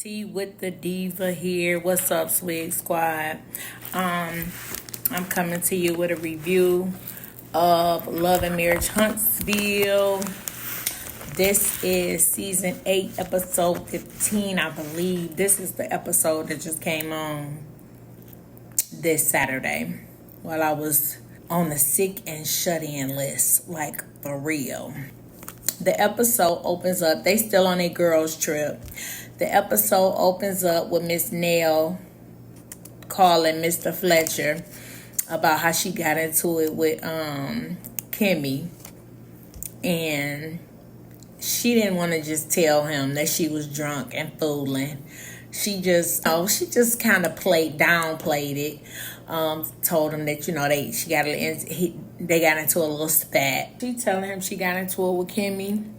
T with the diva here. What's up, Swig Squad? I'm coming to you with a review of Love and Marriage Huntsville. This is season 8, episode 15, I believe. This is the episode that just came on this Saturday while I was on the sick and shut-in list, like for real. The episode opens up, they still on a girls trip. The episode opens up with Miss Nell calling Mr. Fletcher about how she got into it with Kimmy. And she didn't want to just tell him that she was drunk and fooling. She just kind of downplayed it. Told him that, they got into a little spat. She telling him she got into it with Kimmy.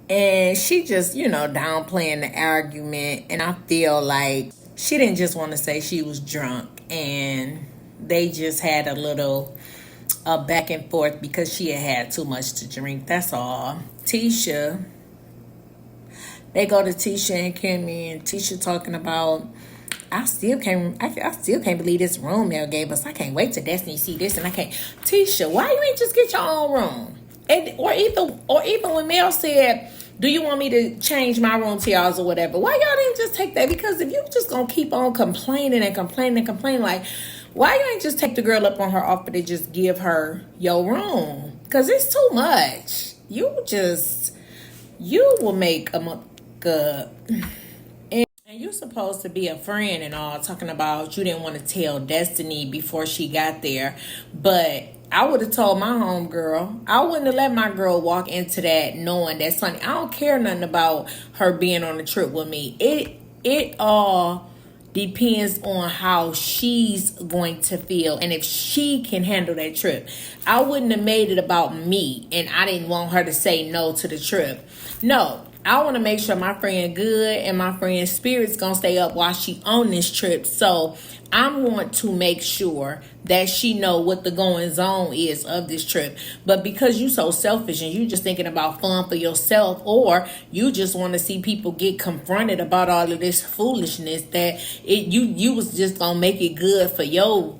And she just, downplaying the argument. And I feel like she didn't just want to say she was drunk. And they just had a little back and forth because she had too much to drink. That's all. Tisha. They go to Tisha and Kimmy. And Tisha talking about, I still can't believe this room Mel gave us. I can't wait till Destiny see this. And I can't. Tisha, why you ain't just get your own room? Or even when Mel said, do you want me to change my room to y'all's or whatever? Why y'all didn't just take that? Because if you just gonna keep on complaining, like, why you ain't just take the girl up on her offer to just give her your room? Because it's too much. You will make a muck up. And you're supposed to be a friend and all, talking about you didn't want to tell Destiny before she got there. But I would have told my homegirl. I wouldn't have let my girl walk into that knowing that Sunni. I don't care nothing about her being on the trip with me. It all depends on how she's going to feel and if she can handle that trip. I wouldn't have made it about me and I didn't want her to say no to the trip. No, I want to make sure my friend good and my friend's spirit's going to stay up while she on this trip. So I want to make sure that she know what the goings on is of this trip. But because you so selfish and you just thinking about fun for yourself, or you just want to see people get confronted about all of this foolishness, that you was just going to make it good for your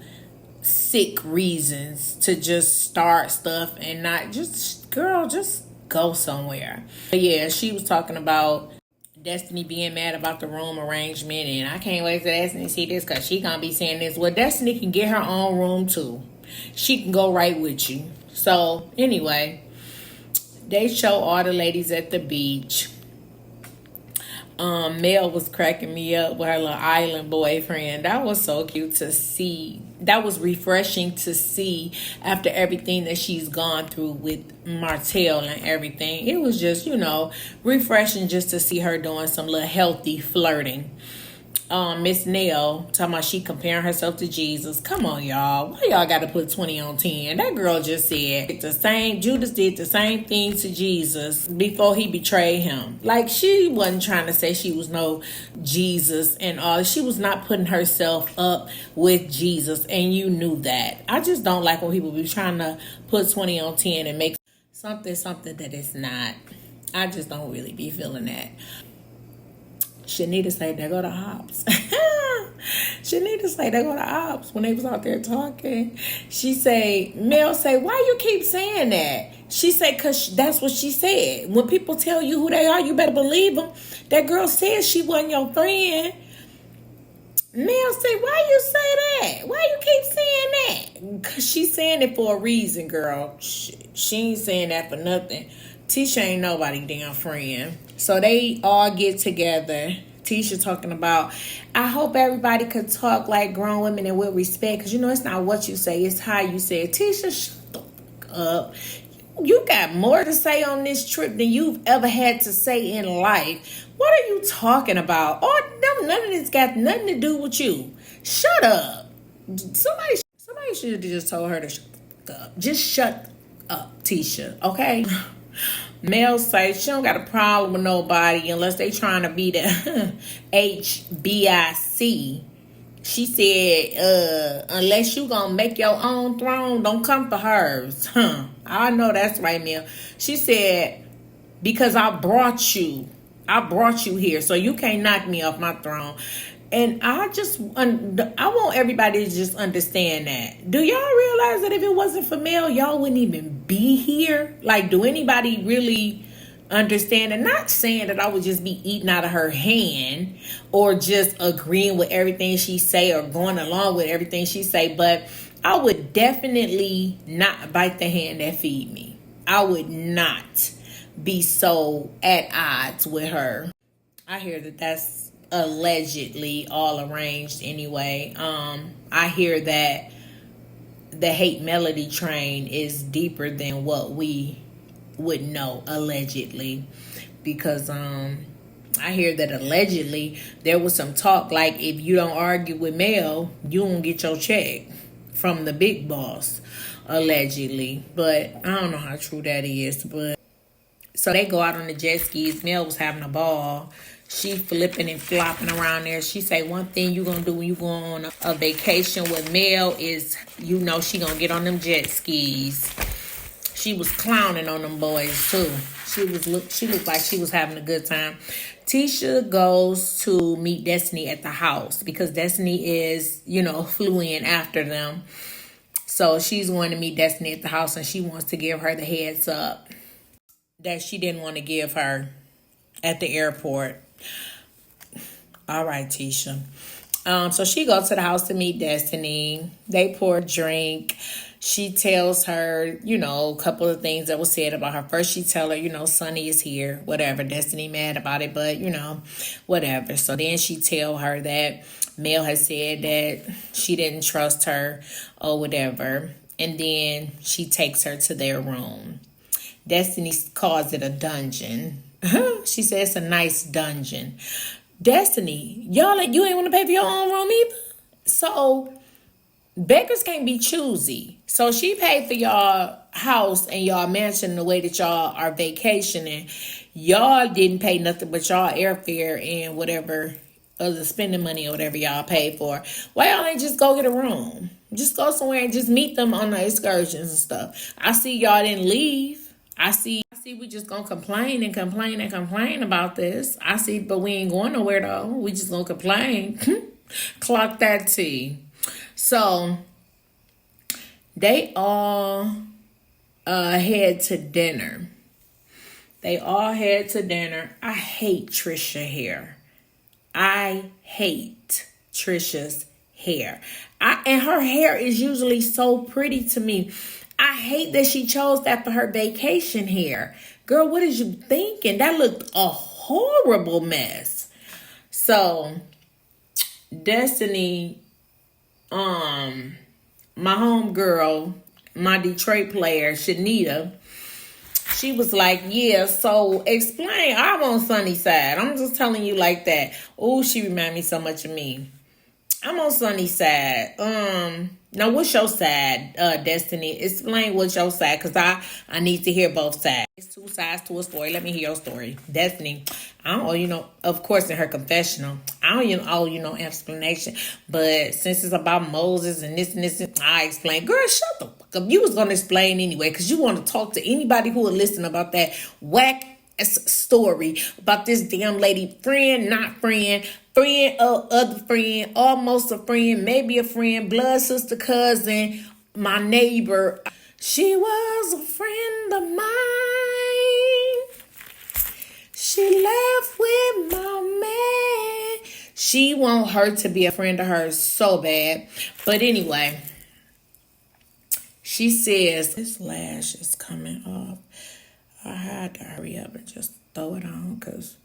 sick reasons to just start stuff and not just, girl, just go somewhere. But yeah, she was talking about Destiny being mad about the room arrangement, and I can't wait till Destiny see this because she gonna be saying this. Well, Destiny can get her own room too. She can go right with you. So anyway, they show all the ladies at the beach. Mel was cracking me up with her little island boyfriend. That was so cute to see. That was refreshing to see after everything that she's gone through with Martell and everything. It was just, refreshing just to see her doing some little healthy flirting. Miss Nell talking about she comparing herself to Jesus. Come on, y'all. Why y'all got to put 20 on 10? That girl just said Judas did the same thing to Jesus before he betrayed him. Like, she wasn't trying to say she was no Jesus and all. She was not putting herself up with Jesus, and you knew that. I just don't like when people be trying to put 20 on 10 and make something that it's not. I just don't really be feeling that. Shanita say, there go the Hops. Shanita say, there go the Hops when they was out there talking. She say, Mel say, why you keep saying that? She say, because that's what she said. When people tell you who they are, you better believe them. That girl said she wasn't your friend. Mel say, why you say that? Why you keep saying that? Because she's saying it for a reason, girl. She ain't saying that for nothing. Tisha ain't nobody damn friend. So they all get together. Tisha talking about, I hope everybody could talk like grown women and with respect. Because, it's not what you say, it's how you say it. Tisha, shut the fuck up. You got more to say on this trip than you've ever had to say in life. What are you talking about? None of this got nothing to do with you. Shut up. Somebody should have just told her to shut the fuck up. Just shut up, Tisha, okay? Mel says she don't got a problem with nobody unless they trying to be the HBIC. She said, unless you gonna make your own throne, don't come for hers. I know that's right, Mel. She said, because I brought you I brought you here, so you can't knock me off my throne. And I want everybody to just understand that. Do y'all realize that if it wasn't for Mel, y'all wouldn't even be here? Like, do anybody really understand? And not saying that I would just be eating out of her hand or just agreeing with everything she say or going along with everything she say, but I would definitely not bite the hand that feed me. I would not be so at odds with her. I hear that that's allegedly all arranged anyway. I hear that the hate melody train is deeper than what we would know, allegedly, because I hear that allegedly there was some talk like, if you don't argue with Mel, you won't get your check from the big boss, allegedly. But I don't know how true that is. But so they go out on the jet skis. Mel was having a ball. She flipping and flopping around there. She say one thing you gonna do when you go on a vacation with Mel is, you know, she gonna get on them jet skis. She was clowning on them boys too. She looked like she was having a good time. Tisha goes to meet Destiny at the house because Destiny is, you know, flew in after them. So she's going to meet Destiny at the house, and she wants to give her the heads up that she didn't want to give her at the airport. All right, Tisha. So she goes to the house to meet Destiny. They pour a drink. She tells her, you know, a couple of things that was said about her. First, she tell her, you know, Sunni is here, whatever. Destiny mad about it, but, you know, whatever. So then she tell her that Mel has said that she didn't trust her or whatever. And then she takes her to their room. Destiny calls it a dungeon. She says it's a nice dungeon. Destiny, y'all, like, you ain't want to pay for your own room either? So beggars can't be choosy. So she paid for y'all house and y'all mansion the way that y'all are vacationing. Y'all didn't pay nothing but y'all airfare and whatever other spending money or whatever y'all paid for. Why y'all ain't just go get a room? Just go somewhere and just meet them on the excursions and stuff. I see y'all didn't leave. I see we just gonna complain and complain and complain about this. I see, but we ain't going nowhere though. We just gonna complain. Clock that T. So they all head to dinner. They all head to dinner. I hate Tisha hair. I hate Trisha's hair. And her hair is usually so pretty to me. I hate that she chose that for her vacation hair. Girl, what is you thinking? That looked a horrible mess. So, Destiny, my homegirl, my Detroit player, Shanita, she was like, yeah, so explain. I'm on Sunni's side. I'm just telling you like that. Oh, she remind me so much of me. I'm on Sunni's side. Now what's your side, Destiny? Explain what's your side, because I need to hear both sides. It's two sides to a story. Let me hear your story. Destiny, I don't owe you no, of course in her confessional, I don't even owe you no explanation. But since it's about Moses and this, I explain. Girl, shut the fuck up. You was going to explain anyway, because you want to talk to anybody who will listen about that whack story about this damn lady, friend, not friend, friend of other friend, almost a friend, maybe a friend, blood sister, cousin, my neighbor. She was a friend of mine. She left with my man. She want her to be a friend of hers so bad. But anyway, she says, this lash is coming off. I had to hurry up and just throw it on because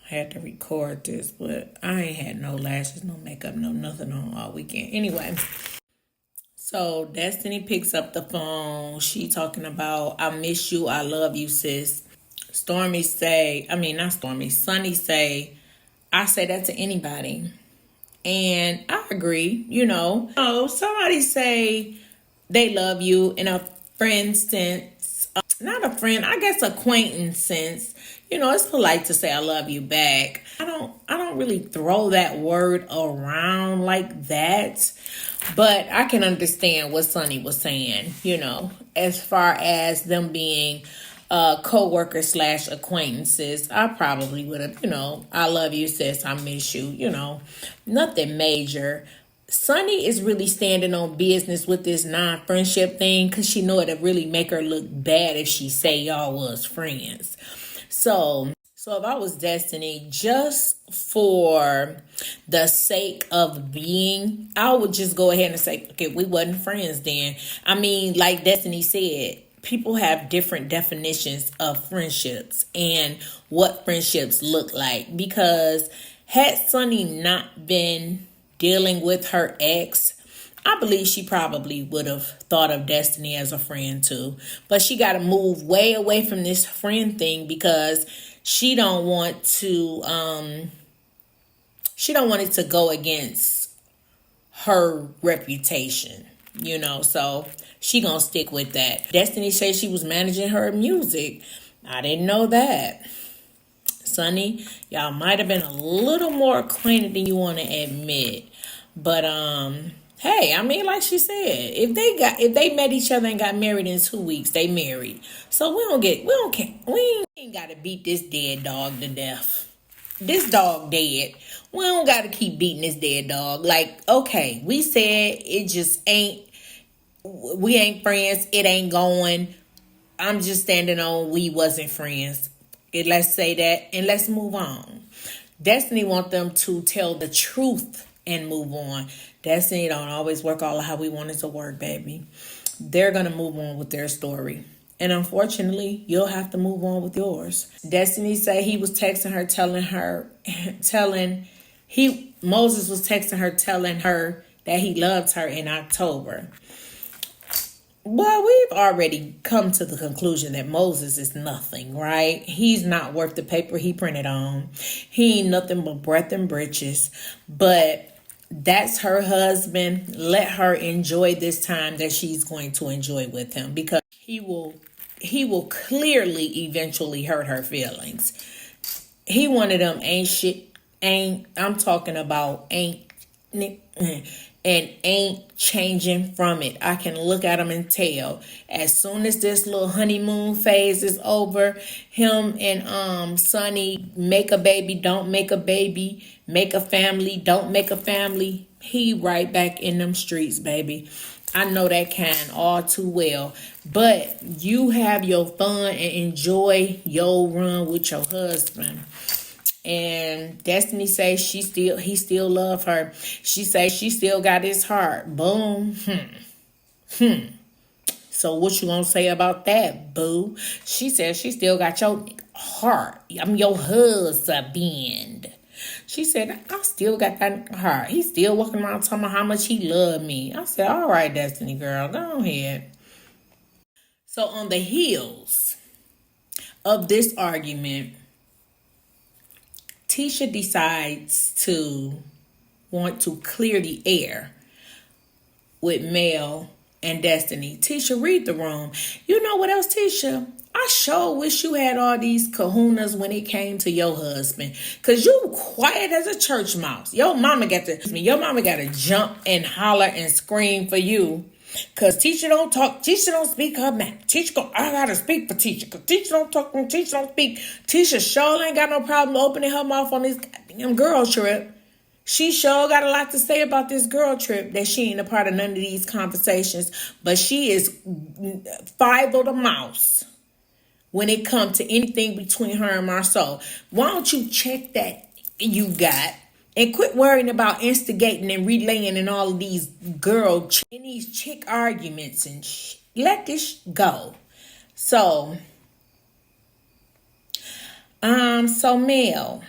I had to record this, but I ain't had no lashes, no makeup, no nothing on all weekend. Anyway, so Destiny picks up the phone. She talking about, I miss you, I love you, sis. Sunni say, I say that to anybody. And I agree, you know. Somebody say they love you in a friend sense. Not a friend, I guess acquaintance sense. You know, it's polite to say I love you back. I don't really throw that word around like that. But I can understand what Sunni was saying, you know, as far as them being co-worker / acquaintances, I probably would have, I love you, sis, I miss you, nothing major. Sunny is really standing on business with this non-friendship thing because she know it'll really make her look bad if she say y'all was friends. So if I was Destiny, just for the sake of being, I would just go ahead and say, okay, we wasn't friends then. I mean, like Destiny said, people have different definitions of friendships and what friendships look like. Because had Sunny not been dealing with her ex, I believe she probably would have thought of Destiny as a friend too. But she got to move way away from this friend thing because she don't want it to go against her reputation, so she gonna stick with that. Destiny says she was managing her music. I didn't know that. Sunny, y'all might have been a little more acquainted than you want to admit. But hey, I mean, like she said, if they met each other and got married in 2 weeks, they married. So we ain't gotta beat this dead dog to death. This dog dead. We don't gotta keep beating this dead dog. Like, okay, we said it just ain't, we ain't friends, it ain't going. I'm just standing on we wasn't friends. Let's say that and let's move on. Destiny want them to tell the truth and move on. Destiny don't always work all how we want it to work, baby. They're going to move on with their story. And unfortunately, you'll have to move on with yours. Destiny say he was texting her, Moses was texting her, telling her that he loved her in October. Well, we've already come to the conclusion that Moses is nothing, right? He's not worth the paper he printed on. He ain't nothing but breath and britches. But that's her husband. Let her enjoy this time that she's going to enjoy with him, because he will clearly eventually hurt her feelings. He one of them I'm talking about ain't changing from it. I can look at him and tell. As soon as this little honeymoon phase is over, him and Sunny make a baby, don't make a baby, make a family, don't make a family, he right back in them streets, baby. I know that kind all too well. But you have your fun and enjoy your run with your husband. And Destiny says he still love her. She says she still got his heart. Boom. So what you gonna say about that, boo? She says she still got your heart. I'm your husband. She said, I still got that heart. He's still walking around talking about how much he loved me. I said, all right, Destiny girl, go ahead. So on the heels of this argument, Tisha decides to want to clear the air with Mel and Destiny. Tisha, read the room. You know what else, Tisha? I sure wish you had all these kahunas when it came to your husband. Because you quiet as a church mouse. Your mama got to jump and holler and scream for you. Because Tisha don't talk. Tisha don't speak her mind. I got to speak for Tisha. Because Tisha don't talk. Tisha don't speak. Tisha sure ain't got no problem opening her mouth on this goddamn girl trip. She sure got a lot to say about this girl trip that she ain't a part of none of these conversations. But she is five of the mouse when it comes to anything between her and Marceau. Why don't you check that you got and quit worrying about instigating and relaying and all of these these chick arguments and let this go. So Mel.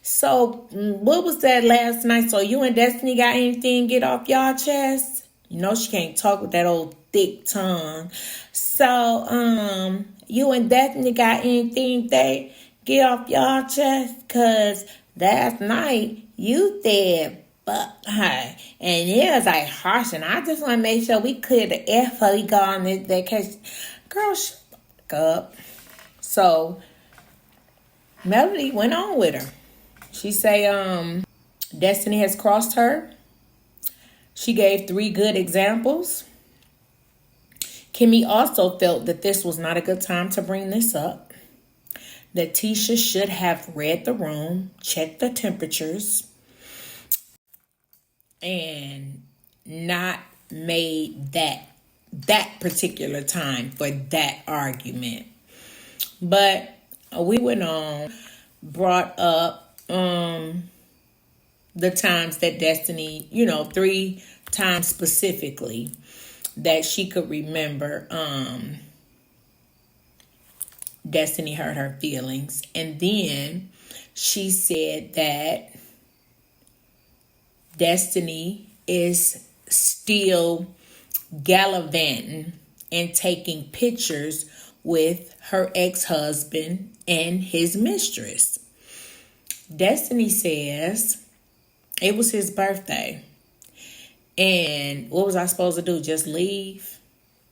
So what was that last night? So you and Destiny got anything get off y'all chest? You know she can't talk with that old thick tongue. So you and Destiny got anything they get off y'all chest? Cause last night you said fuck her, and it was like harsh, and I just want to make sure we clear the air before we go on this vacation. Girl, shut the fuck up. So Melody went on with her. She say Destiny has crossed her. She gave 3 good examples. Kimmy also felt that this was not a good time to bring this up, that Tisha should have read the room, checked the temperatures, and not made that particular time for that argument. But we went on, brought up the times that Destiny, 3 times specifically that she could remember Destiny hurt her feelings. And then she said that Destiny is still gallivanting and taking pictures with her ex-husband and his mistress. Destiny says it was his birthday. And what was I supposed to do? Just leave?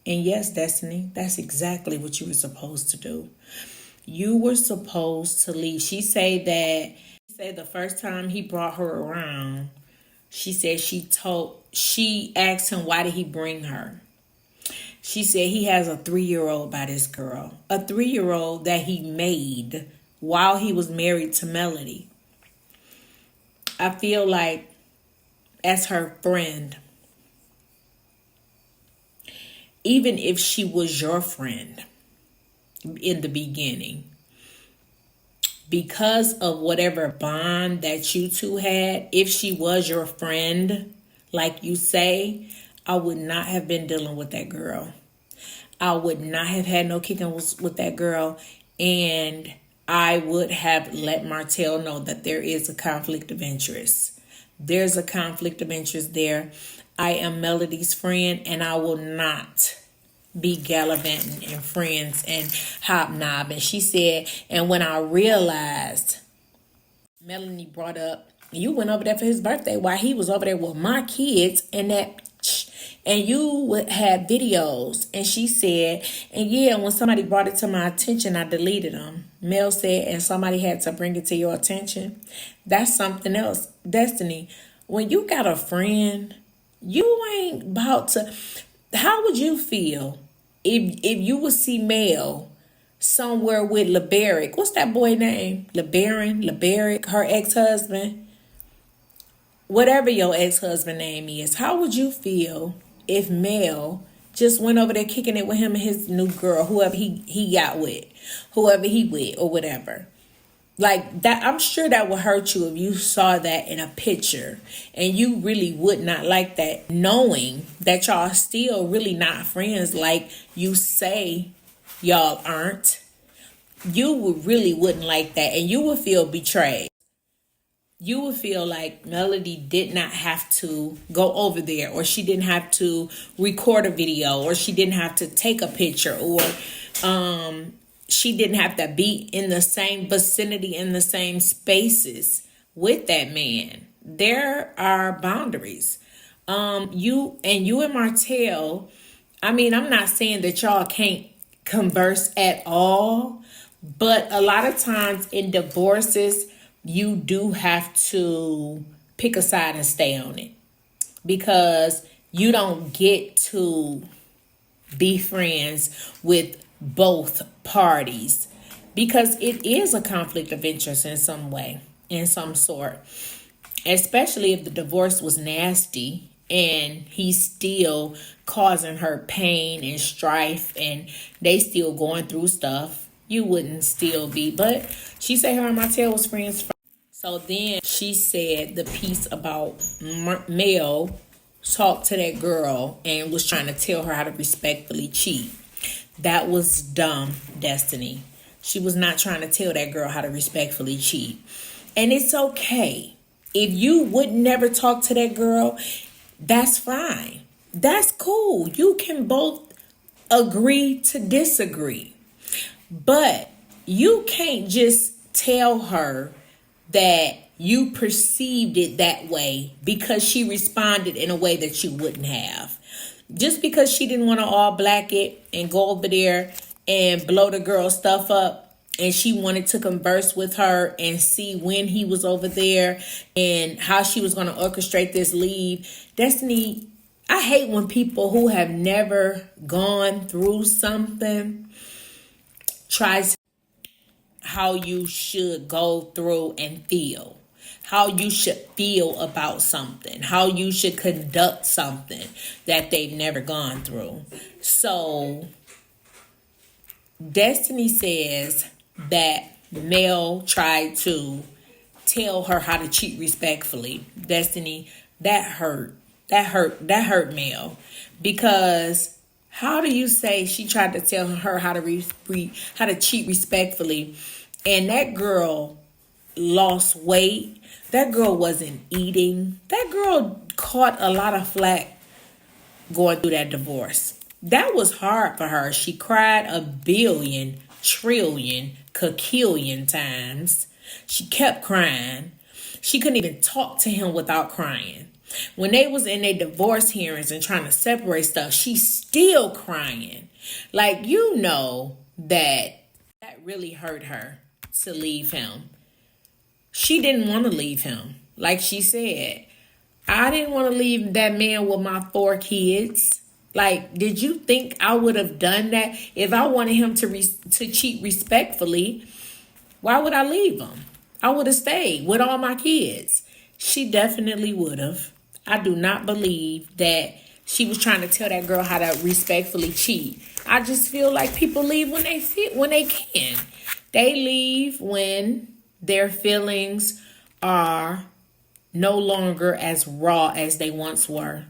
And yes, Destiny, that's exactly what you were supposed to do. You were supposed to leave. She said the first time he brought her around, she said she asked him, why did he bring her? She said he has a 3-year-old by this girl. A 3-year-old that he made while he was married to Melody. I feel like as her friend, even if she was your friend in the beginning, because of whatever bond that you two had, if she was your friend, like you say, I would not have been dealing with that girl. I would not have had no kicking with that girl. And I would have let Martell know that there is a conflict of interest. There's a conflict of interest there. I am Melody's friend, and I will not be gallivanting and friends and hobnobbing. She said, and when I realized, Melanie brought up, you went over there for his birthday while he was over there with my kids and you would have videos. And she said, and yeah, when somebody brought it to my attention, I deleted them. Mel said, and somebody had to bring it to your attention. That's something else. Destiny, when you got a friend, you ain't about to, how would you feel if you would see Mel somewhere with LeBaric? What's that boy name? LeBaric, her ex-husband. Whatever your ex-husband name is, how would you feel if Mel just went over there kicking it with him and his new girl, whoever he got with, whoever he with or whatever? Like that, I'm sure that would hurt you if you saw that in a picture, and you really would not like that, knowing that y'all still really not friends like you say y'all aren't. You really wouldn't like that, and you would feel betrayed. You would feel like Melody did not have to go over there, or she didn't have to record a video, or she didn't have to take a picture, or she didn't have to be in the same vicinity, in the same spaces with that man. There are boundaries. You and Martell, I mean, I'm not saying that y'all can't converse at all, but a lot of times in divorces, you do have to pick a side and stay on it, because you don't get to be friends with both parties, because it is a conflict of interest in some way, in some sort, especially if the divorce was nasty and he's still causing her pain and strife and they still going through stuff. You wouldn't still be, but she said her and Martell was friends first. So then she said the piece about Mel talked to that girl and was trying to tell her how to respectfully cheat. That was dumb, Destiny. She was not trying to tell that girl how to respectfully cheat. And it's okay. If you would never talk to that girl, that's fine. That's cool. You can both agree to disagree. But you can't just tell her that you perceived it that way because she responded in a way that you wouldn't have. Just because she didn't want to all black it and go over there and blow the girl's stuff up, and she wanted to converse with her and see when he was over there and how she was going to orchestrate this leave. Destiny, I hate when people who have never gone through something try to how you should go through and feel, how you should feel about something, how you should conduct something that they've never gone through. So Destiny says that Mel tried to tell her how to cheat respectfully. Destiny, that hurt. That hurt Mel. Because how do you say she tried to tell her how to cheat respectfully, and that girl lost weight? That girl wasn't eating. That girl caught a lot of flack going through that divorce. That was hard for her. She cried a billion, trillion, cacillion times. She kept crying. She couldn't even talk to him without crying. When they was in their divorce hearings and trying to separate stuff, she's still crying. Like, you know that really hurt her to leave him. She didn't want to leave him. Like she said, I didn't want to leave that man with my 4 kids. Like, did you think I would have done that? If I wanted him to cheat respectfully, why would I leave him? I would have stayed with all my kids. She definitely would have. I do not believe that she was trying to tell that girl how to respectfully cheat. I just feel like people leave when they can. They leave when their feelings are no longer as raw as they once were.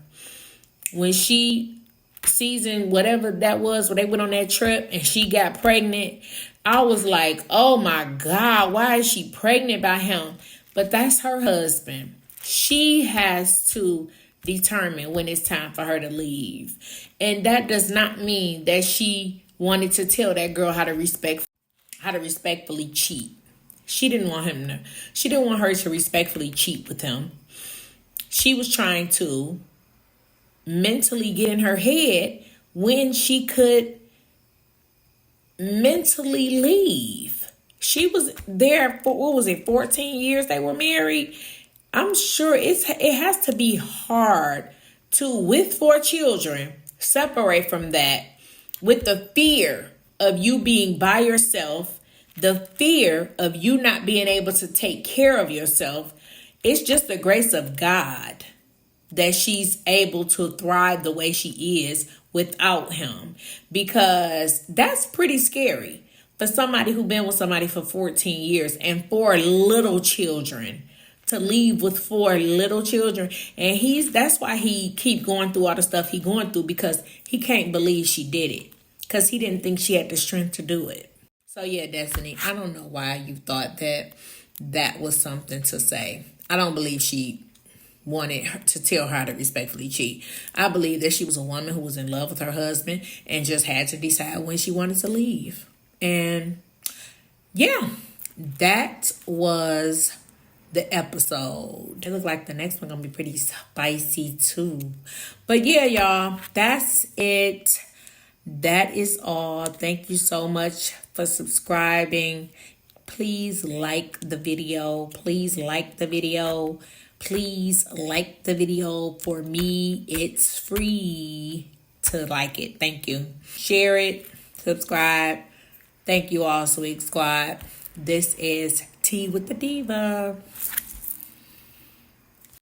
When she season whatever that was, when they went on that trip and she got pregnant, I was like, oh my God, why is she pregnant by him? But that's her husband. She has to determine when it's time for her to leave. And that does not mean that she wanted to tell that girl how to respectfully cheat. She didn't want her to respectfully cheat with him. She was trying to mentally get in her head when she could mentally leave. She was there for, 14 years they were married? I'm sure it has to be hard to, with 4 children, separate from that with the fear of you being by yourself, the fear of you not being able to take care of yourself. It's just the grace of God that she's able to thrive the way she is without him, because that's pretty scary for somebody who's been with somebody for 14 years and 4 little children, to leave with 4 little children. And that's why he keep going through all the stuff he going through, because he can't believe she did it, because he didn't think she had the strength to do it. So yeah, Destiny, I don't know why you thought that was something to say. I don't believe she wanted her to tell her to respectfully cheat. I believe that she was a woman who was in love with her husband and just had to decide when she wanted to leave. And yeah, that was the episode. It looks like the next one gonna be pretty spicy too. But yeah, y'all, that's it. That is all. Thank you so much for subscribing. Please like the video. Please like the video. Please like the video. For me, it's free to like it. Thank you. Share it. Subscribe. Thank you all, Sweet Squad. This is Tea with the Diva.